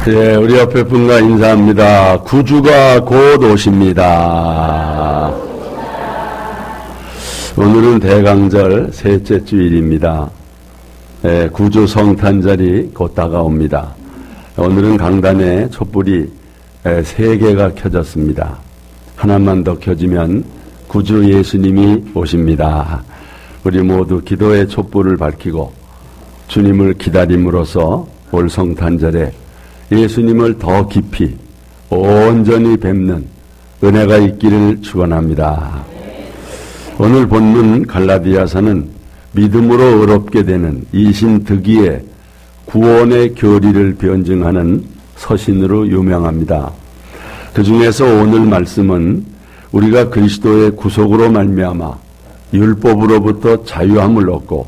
예, 우리 옆에 분과 인사합니다. 구주가 곧 오십니다. 오늘은 대강절 셋째 주일입니다. 예, 구주 성탄절이 곧 다가옵니다. 오늘은 강단에 촛불이 3개가 켜졌습니다. 하나만 더 켜지면 구주 예수님이 오십니다. 우리 모두 기도의 촛불을 밝히고 주님을 기다림으로써 올 성탄절에 예수님을 더 깊이 온전히 뵙는 은혜가 있기를 축원합니다. 오늘 본문 갈라디아서는 믿음으로 의롭게 되는 이신득이의 구원의 교리를 변증하는 서신으로 유명합니다. 그 중에서 오늘 말씀은 우리가 그리스도의 구속으로 말미암아 율법으로부터 자유함을 얻고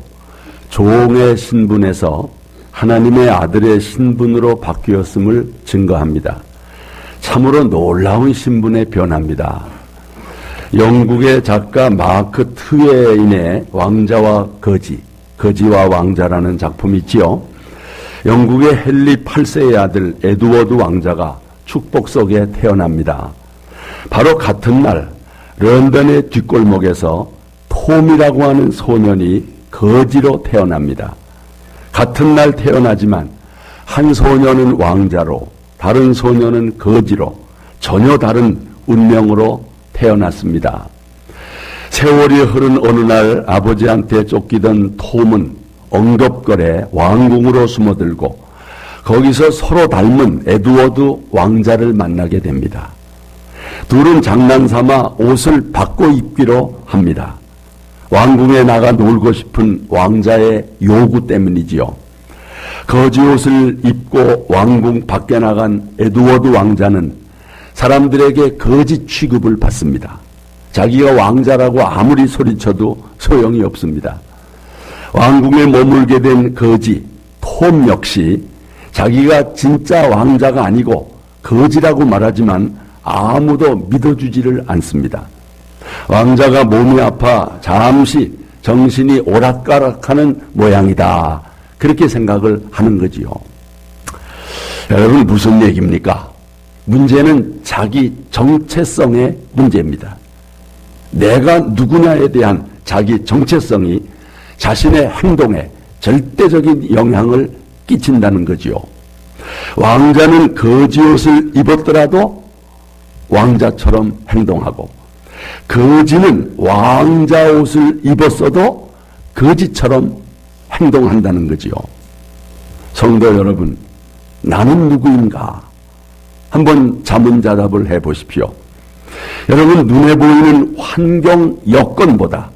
종의 신분에서 하나님의 아들의 신분으로 바뀌었음을 증거합니다. 참으로 놀라운 신분의 변화입니다. 영국의 작가 마크 트웨인의 왕자와 거지, 거지와 왕자라는 작품이 있지요. 영국의 헨리 8세의 아들 에드워드 왕자가 축복 속에 태어납니다. 바로 같은 날 런던의 뒷골목에서 톰이라고 하는 소년이 거지로 태어납니다. 같은 날 태어나지만 한 소년은 왕자로 다른 소년은 거지로 전혀 다른 운명으로 태어났습니다. 세월이 흐른 어느 날 아버지한테 쫓기던 톰은 엉겁거래 왕궁으로 숨어들고 거기서 서로 닮은 에드워드 왕자를 만나게 됩니다. 둘은 장난삼아 옷을 바꿔 입기로 합니다. 왕궁에 나가 놀고 싶은 왕자의 요구 때문이지요. 거지 옷을 입고 왕궁 밖에 나간 에드워드 왕자는 사람들에게 거지 취급을 받습니다. 자기가 왕자라고 아무리 소리쳐도 소용이 없습니다. 왕궁에 머물게 된 거지 톰 역시 자기가 진짜 왕자가 아니고 거지라고 말하지만 아무도 믿어주지를 않습니다. 왕자가 몸이 아파 잠시 정신이 오락가락하는 모양이다. 그렇게 생각을 하는 거지요. 여러분 무슨 얘기입니까? 문제는 자기 정체성의 문제입니다. 내가 누구냐에 대한 자기 정체성이 자신의 행동에 절대적인 영향을 끼친다는 거지요. 왕자는 거지 옷을 입었더라도 왕자처럼 행동하고 거지는 왕자 옷을 입었어도 거지처럼 행동한다는 거지요. 성도 여러분, 나는 누구인가? 한번 자문자답을 해보십시오. 여러분 눈에 보이는 환경 여건보다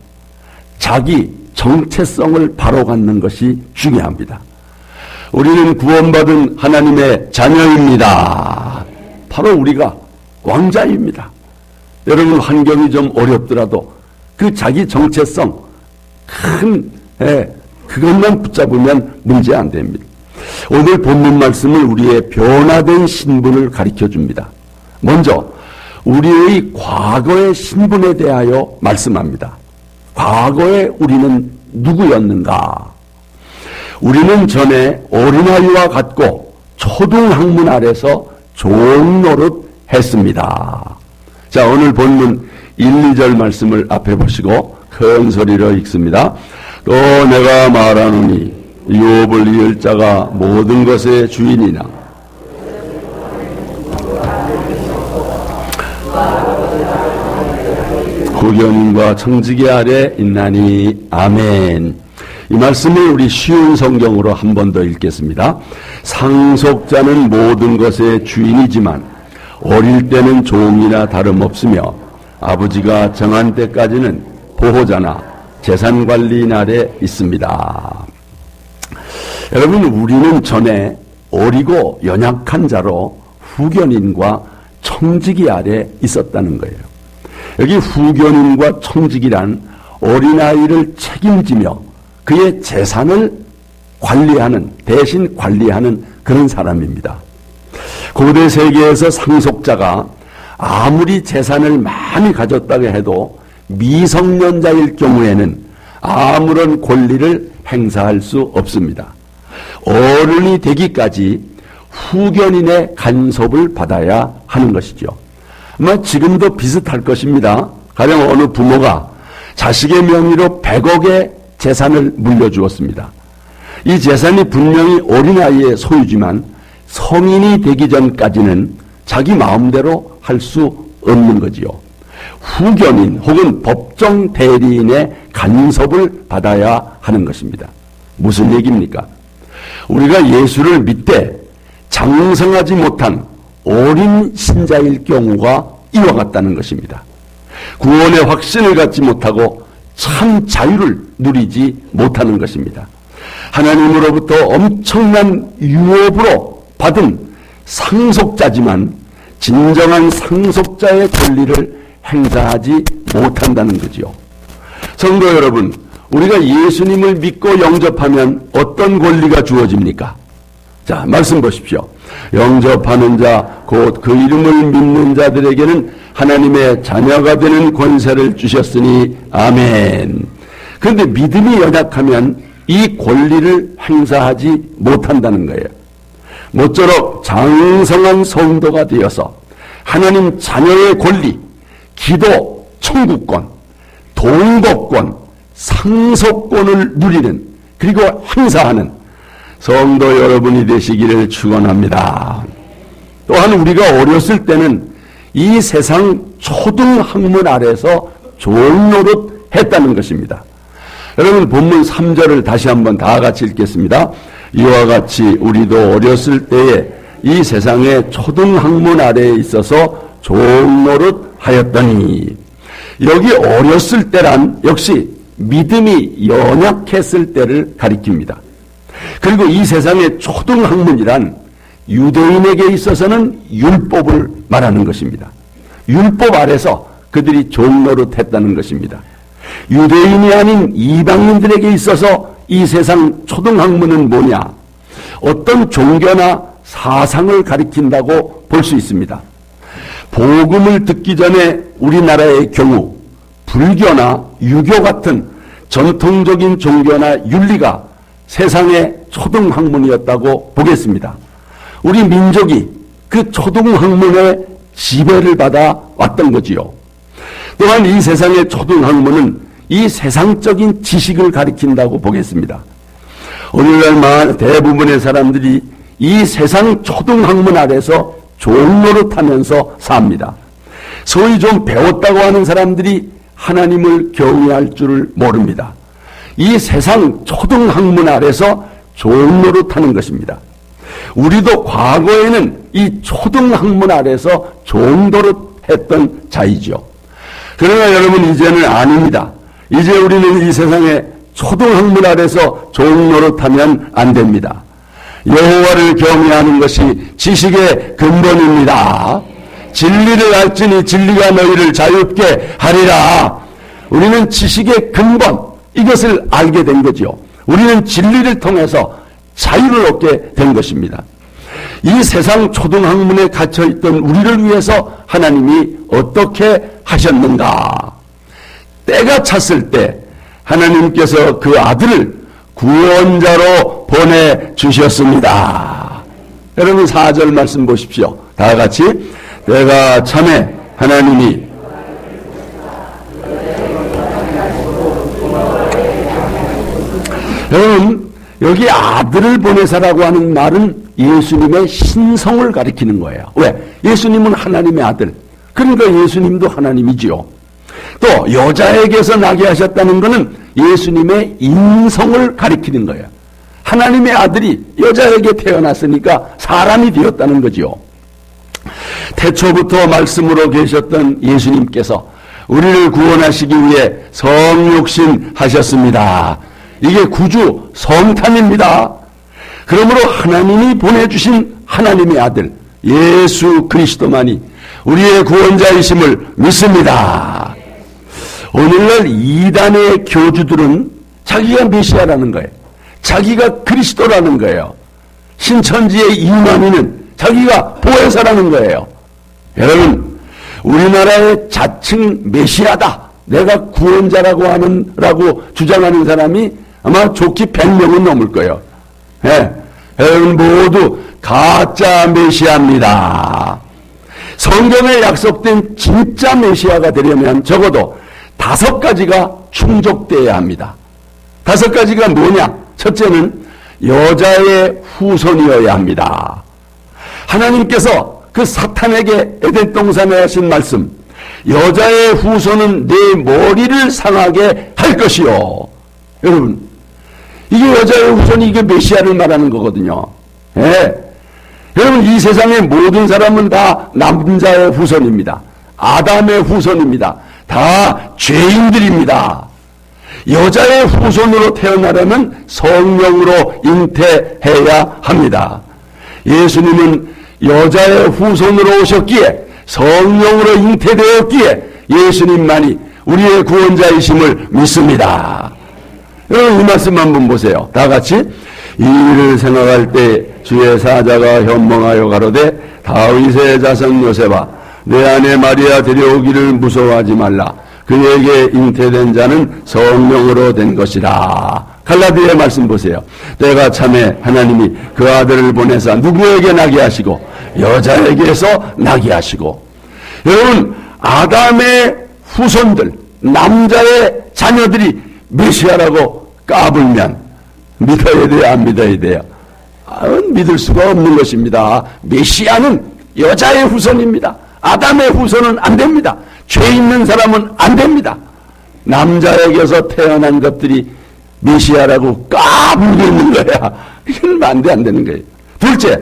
자기 정체성을 바로 갖는 것이 중요합니다. 우리는 구원받은 하나님의 자녀입니다. 바로 우리가 왕자입니다. 여러분 환경이 좀 어렵더라도 그 자기 정체성 그것만 붙잡으면 문제 안 됩니다. 오늘 본문 말씀은 우리의 변화된 신분을 가르쳐 줍니다. 먼저 우리의 과거의 신분에 대하여 말씀합니다. 과거에 우리는 누구였는가? 우리는 전에 어린아이와 같고 초등학문 아래서 종노릇 했습니다. 자, 오늘 본문 1, 2절 말씀을 앞에 보시고 큰 소리로 읽습니다. 또 내가 말하노니 유업을 이을 자가 모든 것의 주인이나 후견인과 청지기 아래 있나니. 아멘. 이 말씀을 우리 쉬운 성경으로 한 번 더 읽겠습니다. 상속자는 모든 것의 주인이지만 어릴 때는 종이나 다름없으며 아버지가 정한 때까지는 보호자나 재산관리인 아래 있습니다. 여러분 우리는 전에 어리고 연약한 자로 후견인과 청지기 아래 있었다는 거예요. 여기 후견인과 청지기란 어린아이를 책임지며 그의 재산을 관리하는, 대신 관리하는 그런 사람입니다. 고대 세계에서 상속자가 아무리 재산을 많이 가졌다고 해도 미성년자일 경우에는 아무런 권리를 행사할 수 없습니다. 어른이 되기까지 후견인의 간섭을 받아야 하는 것이죠. 아마 지금도 비슷할 것입니다. 가령 어느 부모가 자식의 명의로 100억의 재산을 물려주었습니다. 이 재산이 분명히 어린아이의 소유지만 성인이 되기 전까지는 자기 마음대로 할 수 없는 거지요. 후견인 혹은 법정 대리인의 간섭을 받아야 하는 것입니다. 무슨 얘기입니까? 우리가 예수를 믿되 장성하지 못한 어린 신자일 경우가 이와 같다는 것입니다. 구원의 확신을 갖지 못하고 참 자유를 누리지 못하는 것입니다. 하나님으로부터 엄청난 유업으로 받은 상속자지만 진정한 상속자의 권리를 행사하지 못한다는 거지요. 성도 여러분, 우리가 예수님을 믿고 영접하면 어떤 권리가 주어집니까? 자, 말씀 보십시오. 영접하는 자, 곧 그 이름을 믿는 자들에게는 하나님의 자녀가 되는 권세를 주셨으니 아멘. 그런데 믿음이 연약하면 이 권리를 행사하지 못한다는 거예요. 모쪼록 장성한 성도가 되어서 하나님 자녀의 권리, 기도, 천국권, 동거권, 상속권을 누리는, 그리고 행사하는 성도 여러분이 되시기를 축원합니다. 또한 우리가 어렸을 때는 이 세상 초등학문 아래서 졸노릇 했다는 것입니다. 여러분, 본문 3절을 다시 한번 다 같이 읽겠습니다. 이와 같이 우리도 어렸을 때에 이 세상의 초등학문 아래에 있어서 졸노릇 하였더니, 여기 어렸을 때란 역시 믿음이 연약했을 때를 가리킵니다. 그리고 이 세상의 초등학문이란 유대인에게 있어서는 율법을 말하는 것입니다. 율법 아래서 그들이 졸노릇 했다는 것입니다. 유대인이 아닌 이방인들에게 있어서 이 세상 초등학문은 뭐냐? 어떤 종교나 사상을 가리킨다고 볼 수 있습니다. 복음을 듣기 전에 우리나라의 경우 불교나 유교 같은 전통적인 종교나 윤리가 세상의 초등학문이었다고 보겠습니다. 우리 민족이 그 초등학문의 지배를 받아 왔던 거지요. 또한 이 세상의 초등학문은 이 세상적인 지식을 가리킨다고 보겠습니다. 오늘날 대부분의 사람들이 이 세상 초등학문 아래서 졸노릇하면서 삽니다. 소위 좀 배웠다고 하는 사람들이 하나님을 경외할 줄을 모릅니다. 이 세상 초등학문 아래서 졸노릇하는 것입니다. 우리도 과거에는 이 초등학문 아래서 졸노릇했던 자이죠. 그러나 여러분, 이제는 아닙니다. 이제 우리는 이 세상에 초등학문 아래서 졸노릇하면 안 됩니다. 여호와를 경외하는 것이 지식의 근본입니다. 진리를 알지니 진리가 너희를 자유롭게 하리라. 우리는 지식의 근본, 이것을 알게 된 거죠. 우리는 진리를 통해서 자유를 얻게 된 것입니다. 이 세상 초등학문에 갇혀있던 우리를 위해서 하나님이 어떻게 하셨는가? 때가 찼을 때 하나님께서 그 아들을 구원자로 보내주셨습니다. 여러분, 4절 말씀 보십시오. 다 같이. 때가 참에 하나님이 여러분, 여기 아들을 보내사라고 하는 말은 예수님의 신성을 가리키는 거예요. 왜? 예수님은 하나님의 아들. 그러니까 예수님도 하나님이지요. 또 여자에게서 나게 하셨다는 것은 예수님의 인성을 가리키는 거예요. 하나님의 아들이 여자에게 태어났으니까 사람이 되었다는 거지요. 태초부터 말씀으로 계셨던 예수님께서 우리를 구원하시기 위해 성육신 하셨습니다. 이게 구주 성탄입니다. 그러므로 하나님이 보내주신 하나님의 아들 예수 그리스도만이 우리의 구원자이심을 믿습니다. 오늘날 이단의 교주들은 자기가 메시아라는 거예요. 자기가 그리스도라는 거예요. 신천지의 이만희는 자기가 보혜사라는 거예요. 여러분, 우리나라의 자칭 메시아다, 내가 구원자라고 라고 주장하는 사람이 아마 좋기 100명은 넘을 거예요. 예. 여러분 모두 가짜 메시아입니다. 성경에 약속된 진짜 메시아가 되려면 적어도 5가지가 충족되어야 합니다. 5가지가 뭐냐? 첫째는 여자의 후손이어야 합니다. 하나님께서 그 사탄에게 에덴 동산에 하신 말씀, 여자의 후손은 내 머리를 상하게 할 것이요. 여러분, 이게 여자의 후손이 이게 메시아를 말하는 거거든요. 예. 여러분, 이 세상의 모든 사람은 다 남자의 후손입니다. 아담의 후손입니다. 다 죄인들입니다. 여자의 후손으로 태어나려면 성령으로 잉태해야 합니다. 예수님은 여자의 후손으로 오셨기에, 성령으로 잉태되었기에 예수님만이 우리의 구원자이심을 믿습니다. 여러분, 이 말씀 한번 보세요. 다 같이. 이 일을 생각할 때 주의 사자가 현몽하여 가로되 다윗의 자손 요셉아, 내 아내 마리아 데려오기를 무서워하지 말라. 그에게 잉태된 자는 성령으로 된 것이라. 갈라디아의 말씀 보세요. 때가 참에 하나님이 그 아들을 보내사 누구에게 나게 하시고 여자에게서 나게 하시고. 여러분, 아담의 후손들, 남자의 자녀들이 메시아라고 까불면 믿어야 돼요, 안 믿어야 돼요? 믿을 수가 없는 것입니다. 메시아는 여자의 후손입니다. 아담의 후손은 안 됩니다. 죄 있는 사람은 안 됩니다. 남자에게서 태어난 것들이 메시아라고 까불고 있는 거야. 이건 안 돼, 안 되는 거예요. 둘째,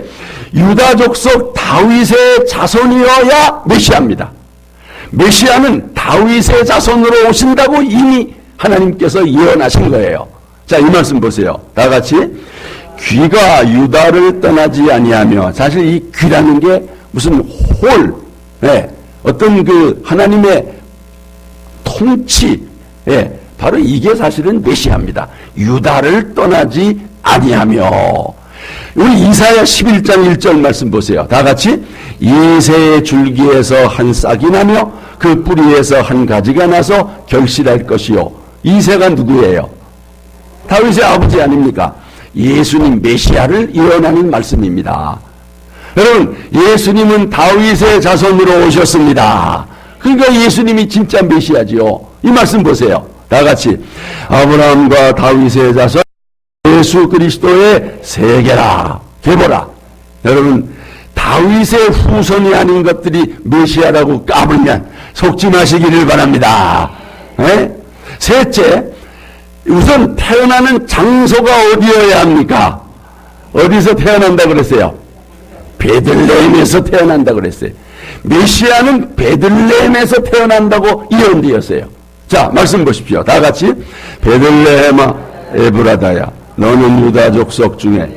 유다 족속 다윗의 자손이어야 메시아입니다. 메시아는 다윗의 자손으로 오신다고 이미 하나님께서 예언하신 거예요. 자, 이 말씀 보세요. 다 같이. 귀가 유다를 떠나지 아니하며, 사실 이 귀라는 게 무슨 홀, 예, 어떤 그 하나님의 통치, 예, 바로 이게 사실은 메시아입니다. 유다를 떠나지 아니하며. 우리 이사야 11장 1절 말씀 보세요. 다 같이. 예새의 줄기에서 한 싹이 나며 그 뿌리에서 한 가지가 나서 결실할 것이요. 이새가 누구예요? 다윗의 아버지 아닙니까? 예수님 메시아를 예언하는 말씀입니다. 여러분, 예수님은 다윗의 자손으로 오셨습니다. 그러니까 예수님이 진짜 메시아지요. 이 말씀 보세요. 다 같이. 아브라함과 다윗의 자손 예수 그리스도의 세계라. 계보라. 여러분, 다윗의 후손이 아닌 것들이 메시아라고 까불면 속지 마시기를 바랍니다. 에? 셋째, 우선 태어나는 장소가 어디여야 합니까? 어디서 태어난다 그랬어요? 베들레헴에서 태어난다 그랬어요. 메시아는 베들레헴에서 태어난다고 예언되었어요. 자, 말씀 보십시오. 다 같이. 베들레헴아 에브라다야, 너는 유다 족속 중에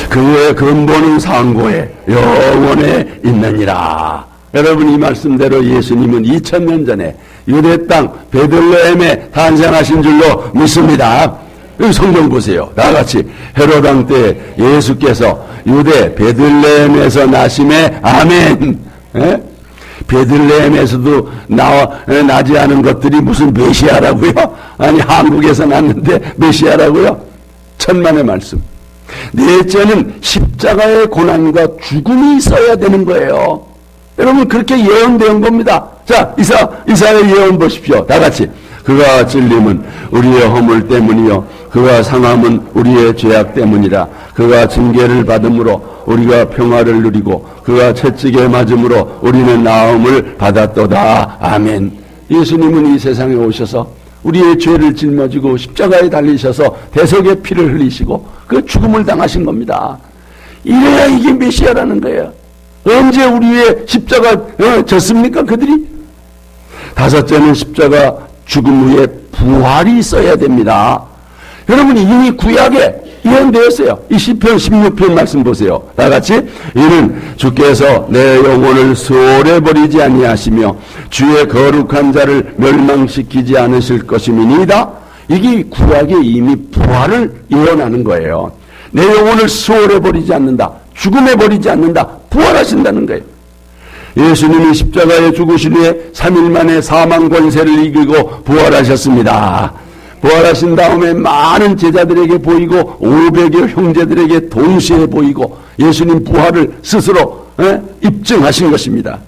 그의 근본은 상고에 영원에 있느니라. 여러분, 이 말씀대로 예수님은 2000년 전에 유대 땅 베들레헴에 탄생하신 줄로 믿습니다. 여기 성경 보세요. 다 같이. 헤롯 왕 때 예수께서 유대 베들레헴에서 나심에 아멘. 에? 베들레헴에서도 나지 않은 것들이 무슨 메시아라고요? 아니, 한국에서 났는데 메시아라고요? 천만의 말씀. 넷째는 십자가의 고난과 죽음이 있어야 되는 거예요. 여러분, 그렇게 예언된 겁니다. 자, 이사의 예언 보십시오. 다 같이. 그가 찔림은 우리의 허물 때문이요, 그가 상함은 우리의 죄악 때문이라. 그가 징계를 받음으로 우리가 평화를 누리고 그가 채찍에 맞음으로 우리는 나음을 받았도다. 아멘. 예수님은 이 세상에 오셔서 우리의 죄를 짊어지고 십자가에 달리셔서 대속의 피를 흘리시고 그 죽음을 당하신 겁니다. 이래야 이게 메시아라는 거예요. 언제 우리의 십자가 졌습니까, 그들이? 다섯째는 십자가 죽음 후에 부활이 있어야 됩니다. 여러분, 이미 구약에 예언되었어요. 이 시편 16편 말씀 보세요. 다 같이. 이는 주께서 내 영혼을 수월해 버리지 아니하시며 주의 거룩한 자를 멸망시키지 않으실 것임이니이다. 이게 구약에 이미 부활을 예언하는 거예요. 내 영혼을 수월해 버리지 않는다. 죽음해 버리지 않는다. 부활하신다는 거예요. 예수님이 십자가에 죽으신 후에 3일 만에 사망 권세를 이기고 부활하셨습니다. 부활하신 다음에 많은 제자들에게 보이고 500여 형제들에게 동시에 보이고 예수님 부활을 스스로 입증하신 것입니다.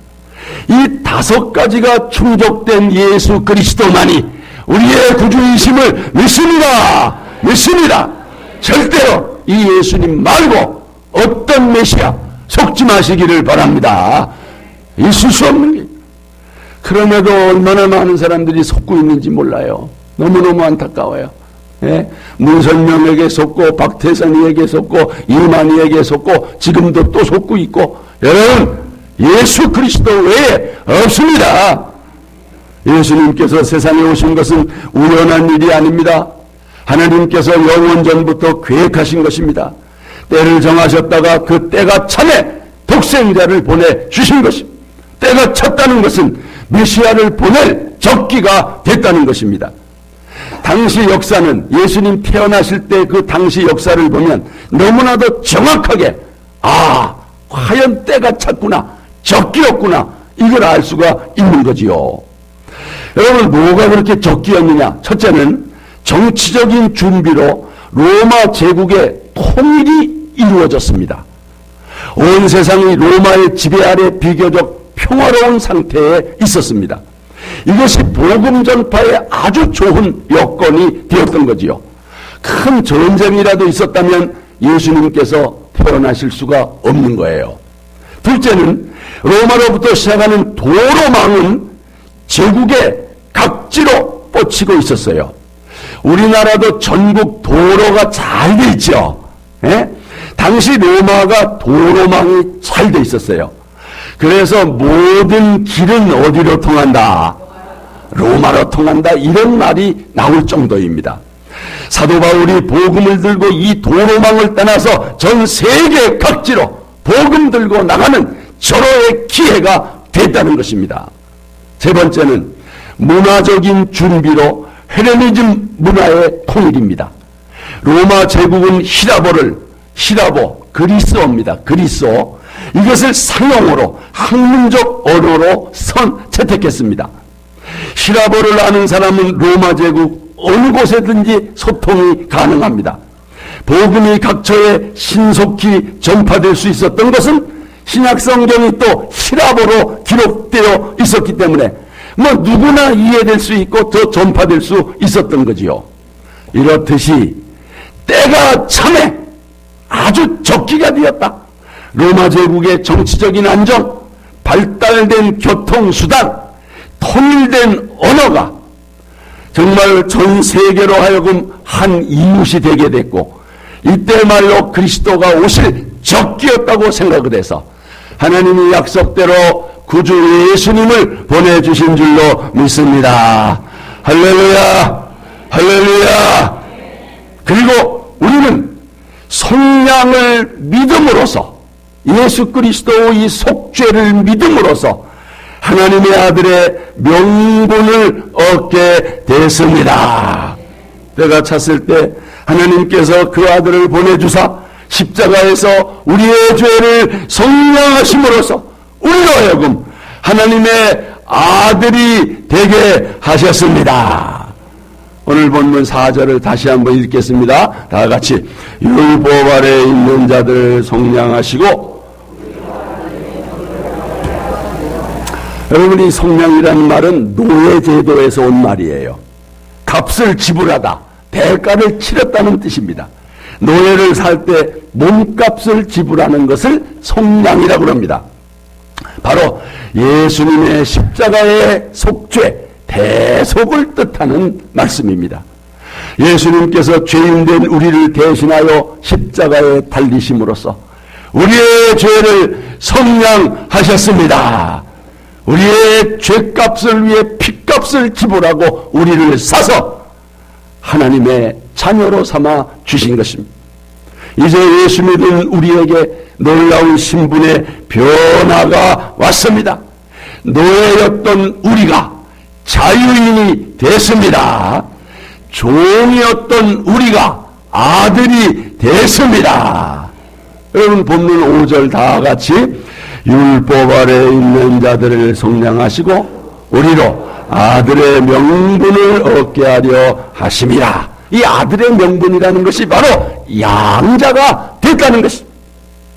이 5가지가 충족된 예수 그리스도만이 우리의 구주이심을 믿습니다. 절대로 이 예수님 말고 어떤 메시아 속지 마시기를 바랍니다. 있을 수 없는 게. 그럼에도 얼마나 많은 사람들이 속고 있는지 몰라요. 너무너무 안타까워요. 예? 문선명에게 속고 박태선이에게 속고 이만희에게 속고 지금도 또 속고 있고, 여러분 예수 그리스도 외에 없습니다. 예수님께서 세상에 오신 것은 우연한 일이 아닙니다. 하나님께서 영원 전부터 계획하신 것입니다. 때를 정하셨다가 그 때가 참에 독생자를 보내주신 것입니다. 때가 찼다는 것은 메시아를 보낼 적기가 됐다는 것입니다. 당시 역사는 예수님 태어나실 때 그 당시 역사를 보면 너무나도 정확하게 과연 때가 찼구나, 적기였구나, 이걸 알 수가 있는 거지요. 여러분, 뭐가 그렇게 적기였느냐? 첫째는 정치적인 준비로 로마 제국의 통일이 이루어졌습니다. 온 세상이 로마의 지배 아래 비교적 평화로운 상태에 있었습니다. 이것이 복음 전파에 아주 좋은 여건이 되었던 거지요. 큰 전쟁이라도 있었다면 예수님께서 태어나실 수가 없는 거예요. 둘째는 로마로부터 시작하는 도로망은 제국의 각지로 뻗치고 있었어요. 우리나라도 전국 도로가 잘 돼 있죠. 예? 당시 로마가 도로망이 잘 돼 있었어요. 그래서 모든 길은 어디로 통한다? 로마로 통한다, 이런 말이 나올 정도입니다. 사도 바울이 복음을 들고 이 도로망을 떠나서 전 세계 각지로 복음 들고 나가는 절호의 기회가 됐다는 것입니다. 세 번째는 문화적인 준비로 헬레니즘 문화의 통일입니다. 로마 제국은 히라보, 그리스어입니다. 그리스어. 이것을 상용어로 학문적 언어로 채택했습니다. 히라보를 아는 사람은 로마 제국 어느 곳에든지 소통이 가능합니다. 복음이 각처에 신속히 전파될 수 있었던 것은 신약성경이 또 히라보로 기록되어 있었기 때문에 누구나 이해될 수 있고 더 전파될 수 있었던 거지요. 이렇듯이 때가 참에 아주 적기가 되었다. 로마 제국의 정치적인 안정, 발달된 교통수단, 통일된 언어가 정말 전 세계로 하여금 한 이웃이 되게 됐고, 이때말로 그리스도가 오실 적기였다고 생각을 해서 하나님이 약속대로 구주 예수님을 보내주신 줄로 믿습니다. 할렐루야, 할렐루야. 그리고 우리는 성량을 믿음으로써, 예수 그리스도의 이 속죄를 믿음으로써 하나님의 아들의 명분을 얻게 됐습니다. 때가 찼을 때 하나님께서 그 아들을 보내주사 십자가에서 우리의 죄를 성량하심으로써 우리로 하여금 하나님의 아들이 되게 하셨습니다. 오늘 본문 4절을 다시 한번 읽겠습니다. 다 같이. 율법 아래 있는 자들 속량하시고. 여러분, 이 속량이라는 말은 노예제도에서 온 말이에요. 값을 지불하다, 대가를 치렀다는 뜻입니다. 노예를 살 때 몸값을 지불하는 것을 속량이라고 합니다. 바로 예수님의 십자가의 속죄, 대속을 뜻하는 말씀입니다. 예수님께서 죄인된 우리를 대신하여 십자가에 달리심으로써 우리의 죄를 속량하셨습니다. 우리의 죄값을 위해 피값을 지불하고 우리를 사서 하나님의 자녀로 삼아 주신 것입니다. 이제 예수 믿은 우리에게 놀라운 신분의 변화가 왔습니다. 노예였던 우리가 자유인이 됐습니다. 종이었던 우리가 아들이 됐습니다. 여러분, 본문 5절 다 같이. 율법 아래 있는 자들을 속량하시고 우리로 아들의 명분을 얻게 하려 하심이라. 이 아들의 명분이라는 것이 바로 양자가 됐다는 것이.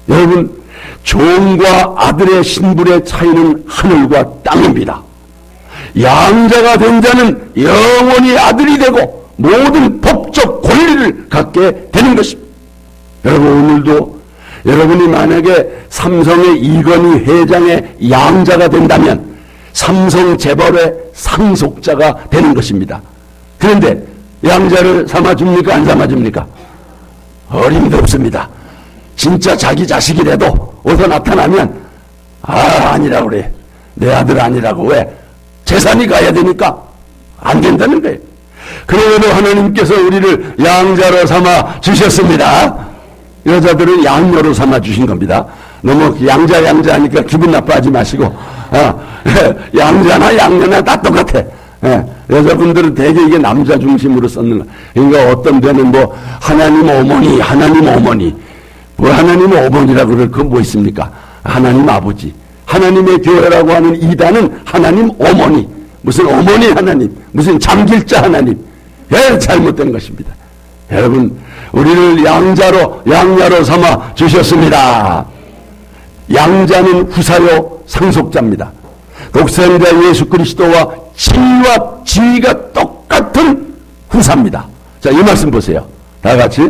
여러분, 종과 아들의 신분의 차이는 하늘과 땅입니다. 양자가 된 자는 영원히 아들이 되고 모든 법적 권리를 갖게 되는 것입니다. 여러분, 오늘도 여러분이 만약에 삼성의 이건희 회장의 양자가 된다면 삼성 재벌의 상속자가 되는 것입니다. 그런데 양자를 삼아줍니까? 안 삼아줍니까? 어림도 없습니다. 진짜 자기 자식이라도 어서 나타나면 아니라고 그래. 내 아들 아니라고. 왜? 재산이 가야 되니까 안 된다는 거예요. 그러므로 하나님께서 우리를 양자로 삼아 주셨습니다. 여자들은 양녀로 삼아 주신 겁니다. 너무 양자 하니까 기분 나빠하지 마시고 양자나 양녀나 다 똑같아. 여자분들은 대개 이게 남자 중심으로 썼는 거. 그러니까 어떤 데는 뭐 하나님 어머니 뭐 하나님 어머니라고 그럴 건 뭐 있습니까? 하나님 아버지. 하나님의 교회라고 하는 이단은 하나님 어머니. 무슨 어머니 하나님, 무슨 잠길자 하나님. 잘못된 것입니다. 여러분, 우리를 양자로 삼아 주셨습니다. 양자는 후사요 상속자입니다. 독생자 예수 그리스도와 진리와 지위가 똑같은 후사입니다. 자, 이 말씀 보세요. 다 같이.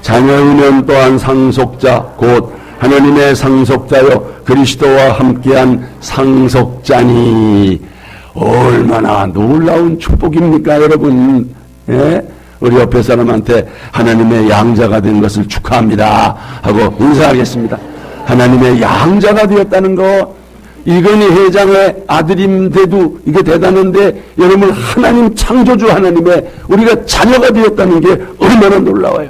자녀이면 또한 상속자 곧 하나님의 상속자요 그리스도와 함께한 상속자니. 얼마나 놀라운 축복입니까, 여러분. 예? 우리 옆에 사람한테 하나님의 양자가 된 것을 축하합니다 하고 인사하겠습니다. 하나님의 양자가 되었다는 거, 이건희 회장의 아들인데도 이게 대단한데, 여러분, 하나님 창조주 하나님의 우리가 자녀가 되었다는 게 얼마나 놀라워요.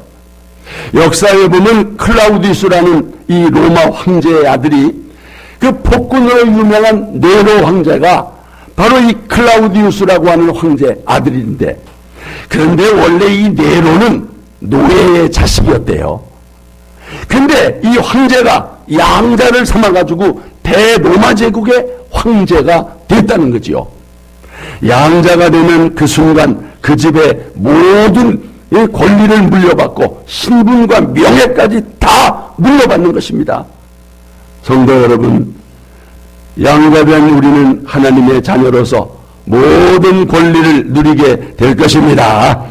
역사에 보면 클라우디우스라는 이 로마 황제의 아들이, 그 폭군으로 유명한 네로 황제가 바로 이 클라우디우스라고 하는 황제 아들인데, 그런데 원래 이 네로는 노예의 자식이었대요. 근데 이 황제가 양자를 삼아가지고 대로마 제국의 황제가 됐다는 거지요. 양자가 되면 그 순간 그 집의 모든 권리를 물려받고 신분과 명예까지 다 물려받는 것입니다. 성도 여러분, 양자된 우리는 하나님의 자녀로서 모든 권리를 누리게 될 것입니다.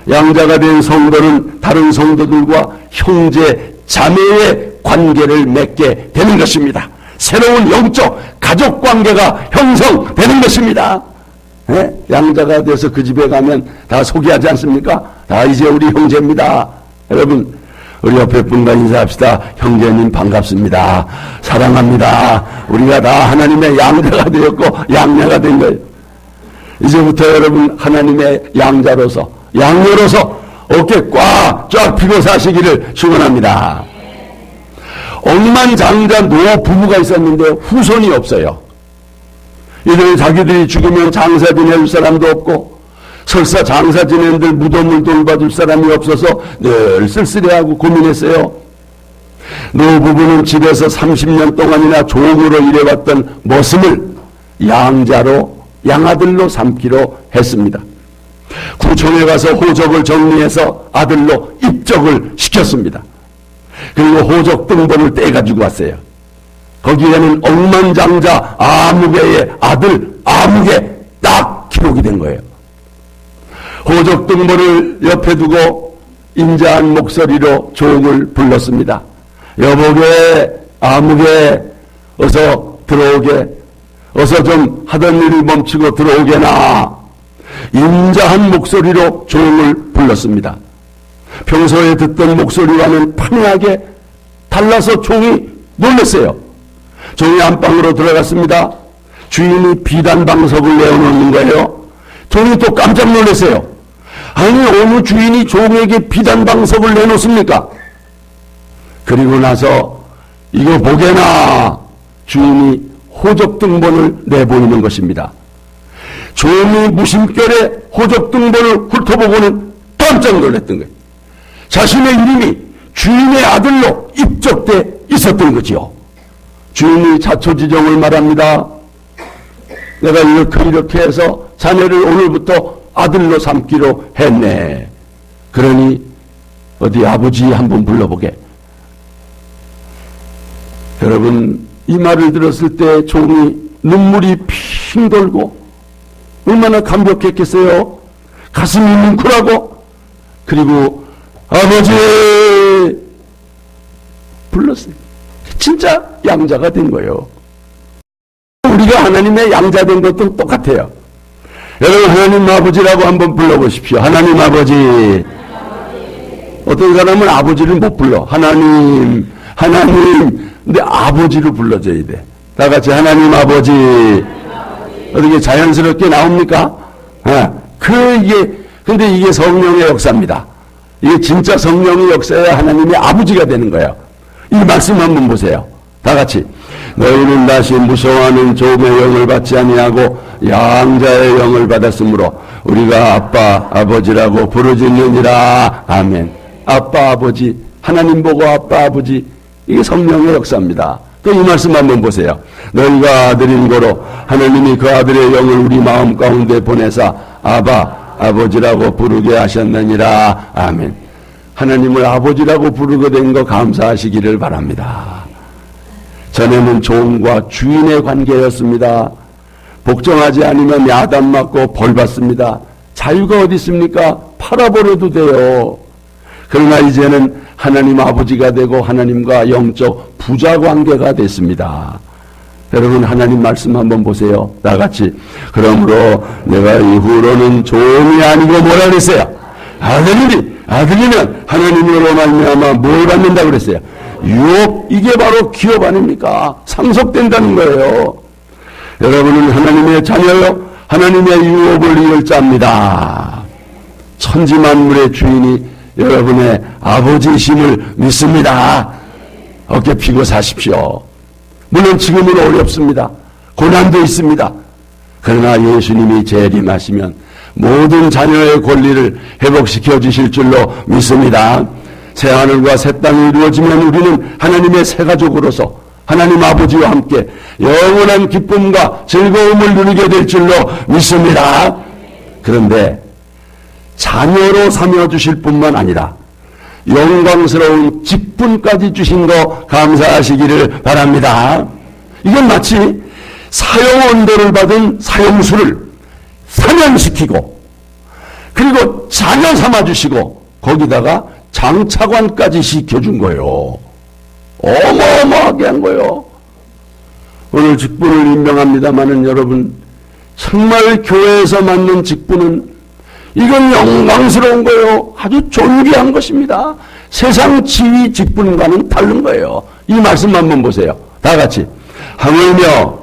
양자가 된 성도는 다른 성도들과 형제, 자매의 관계를 맺게 되는 것입니다. 새로운 영적 가족 관계가 형성되는 것입니다. 네? 양자가 돼서 그 집에 가면 다 소개하지 않습니까? 다 이제 우리 형제입니다. 여러분, 우리 옆에 분과 인사합시다. 형제님 반갑습니다. 사랑합니다. 우리가 다 하나님의 양자가 되었고 양녀가 된 거예요. 이제부터 여러분 하나님의 양자로서, 양녀로서 어깨 꽉 펴고 사시기를 축원합니다. 억만장자 노부부가 있었는데 후손이 없어요. 이들은 자기들이 죽으면 장사 지내줄 사람도 없고, 설사 장사 지내는들 무덤을 돌봐줄 사람이 없어서 늘 쓸쓸해하고 고민했어요. 노부부는 집에서 30년 동안이나 종으로 일해왔던 모습을 양아들로 삼기로 했습니다. 구청에 가서 호적을 정리해서 아들로 입적을 시켰습니다. 그리고 호적 등본을 떼가지고 왔어요. 거기에는 억만장자 아무개의 아들 아무개 딱 기록이 된 거예요. 호적 등본을 옆에 두고 인자한 목소리로 종을 불렀습니다. 여보게, 아무개, 어서 들어오게, 어서 좀 하던 일을 멈추고 들어오게나. 인자한 목소리로 종을 불렀습니다. 평소에 듣던 목소리와는 판이하게 달라서 종이 놀랐어요. 종이 안방으로 들어갔습니다. 주인이 비단방석을 내어놓는 거예요. 종이 또 깜짝 놀랐어요. 아니, 어느 주인이 종에게 비단방석을 내놓습니까? 그리고 나서 이거 보게나. 주인이 호적 등본을 내보이는 것입니다. 종이 무심결에 호적 등본을 훑어보고는 깜짝 놀랐던 거예요. 자신의 이름이 주인의 아들로 입적돼 있었던 거지요. 주인이 자초지종을 말합니다. 내가 이렇게 해서 자네를 오늘부터 아들로 삼기로 했네. 그러니 어디 아버지 한번 불러보게. 여러분, 이 말을 들었을 때 종이 눈물이 핑 돌고 얼마나 감격했겠어요. 가슴이 뭉클하고, 그리고 아버지 불렀어요. 진짜 양자가 된 거예요. 우리가 하나님의 양자 된 것도 똑같아요. 여러분, 하나님 아버지라고 한번 불러보십시오. 하나님 아버지. 어떤 사람은 아버지를 못 불러. 하나님. 근데 아버지로 불러줘야 돼. 다 같이 하나님 아버지. 어떻게 자연스럽게 나옵니까? 근데 이게 성령의 역사입니다. 이게 진짜 성령의 역사야 하나님의 아버지가 되는 거예요. 이 말씀 한번 보세요. 다 같이. 너희는 다시 무서워하는 조음의 영을 받지 아니하고 양자의 영을 받았으므로 우리가 아빠 아버지라고 부르짖느니라. 아멘. 아빠 아버지, 하나님 보고 아빠 아버지, 이게 성령의 역사입니다. 또 이 말씀 한번 보세요. 너희가 아들인 거로 하나님이 그 아들의 영을 우리 마음 가운데 보내사 아바 아버지라고 부르게 하셨느니라. 아멘. 하나님을 아버지라고 부르게 된 거 감사하시기를 바랍니다. 전에는 종과 주인의 관계였습니다. 복종하지 않으면 야단 맞고 벌 받습니다. 자유가 어디 있습니까? 팔아버려도 돼요. 그러나 이제는 하나님 아버지가 되고 하나님과 영적 부자 관계가 됐습니다. 여러분, 하나님 말씀 한번 보세요. 다 같이. 그러므로 내가 이후로는 종이 아니고 뭐라 그랬어요? 아들이면 하나님으로 말미암아 뭘 받는다고 그랬어요? 유업. 이게 바로 기업 아닙니까? 상속된다는 거예요. 여러분은 하나님의 자녀요. 하나님의 유업을 이을 자입니다. 천지만물의 주인이 여러분의 아버지심을 믿습니다. 어깨 피고 사십시오. 물론 지금은 어렵습니다. 고난도 있습니다. 그러나 예수님이 재림하시면 모든 자녀의 권리를 회복시켜 주실 줄로 믿습니다. 새하늘과 새 땅이 이루어지면 우리는 하나님의 새 가족으로서 하나님 아버지와 함께 영원한 기쁨과 즐거움을 누리게 될 줄로 믿습니다. 그런데 자녀로 삼아주실 뿐만 아니라 영광스러운 직분까지 주신 거 감사하시기를 바랍니다. 이건 마치 사형언도를 받은 사형수를 사면시키고 그리고 자녀 삼아주시고 거기다가 장차관까지 시켜준 거예요. 어마어마하게 한 거예요. 오늘 직분을 임명합니다마는 여러분, 정말 교회에서 맡는 직분은 이건 영광스러운 거예요. 아주 존귀한 것입니다. 세상 지위 직분과는 다른 거예요. 이 말씀 한번 보세요. 다 같이. 하물며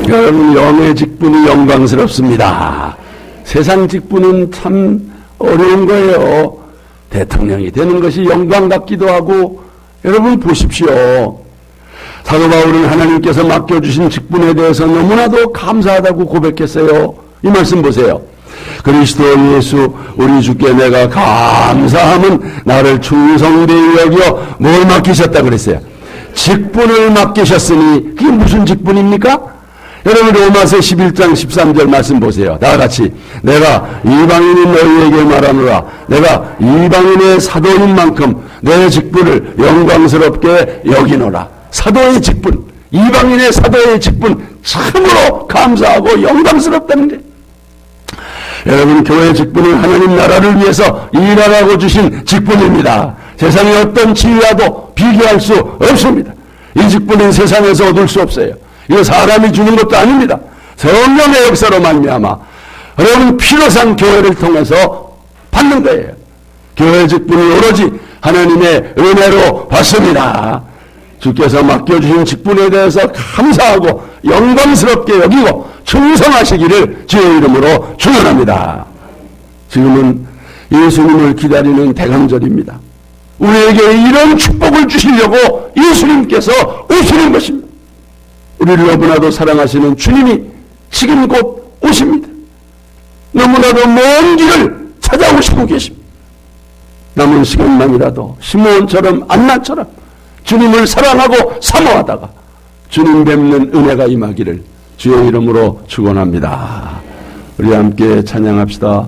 여러분, 영의 직분이 영광스럽습니다. 세상 직분은 참 어려운 거예요. 대통령이 되는 것이 영광 같기도 하고. 여러분 보십시오. 사도 바울은 하나님께서 맡겨주신 직분에 대해서 너무나도 감사하다고 고백했어요. 이 말씀 보세요. 그리스도 예수 우리 주께 내가 감사함은 나를 충성되이 여겨 뭘 맡기셨다 그랬어요? 직분을 맡기셨으니 그게 무슨 직분입니까? 여러분, 로마서 11장 13절 말씀 보세요. 다 같이. 내가 이방인인 너희에게 말하노라. 내가 이방인의 사도인 만큼 내 직분을 영광스럽게 여기노라. 사도의 직분, 이방인의 사도의 직분, 참으로 감사하고 영광스럽다는 게. 여러분, 교회 직분은 하나님 나라를 위해서 일하라고 주신 직분입니다. 세상의 어떤 지위와도 비교할 수 없습니다. 이 직분은 세상에서 얻을 수 없어요. 이거 사람이 주는 것도 아닙니다. 성령의 역사로 말미암아 여러분 피로 산 교회를 통해서 받는 거예요. 교회 직분을 오로지 하나님의 은혜로 받습니다. 주께서 맡겨주신 직분에 대해서 감사하고 영광스럽게 여기고 충성하시기를 주의 이름으로 축원합니다. 지금은 예수님을 기다리는 대강절입니다. 우리에게 이런 축복을 주시려고 예수님께서 오시는 것입니다. 우리를 너무나도 사랑하시는 주님이 지금 곧 오십니다. 너무나도 먼 길을 찾아오시고 계십니다. 남은 시간만이라도 시므온처럼 안나처럼 주님을 사랑하고 사모하다가 주님 뵙는 은혜가 임하기를 주의 이름으로 축원합니다. 우리 함께 찬양합시다.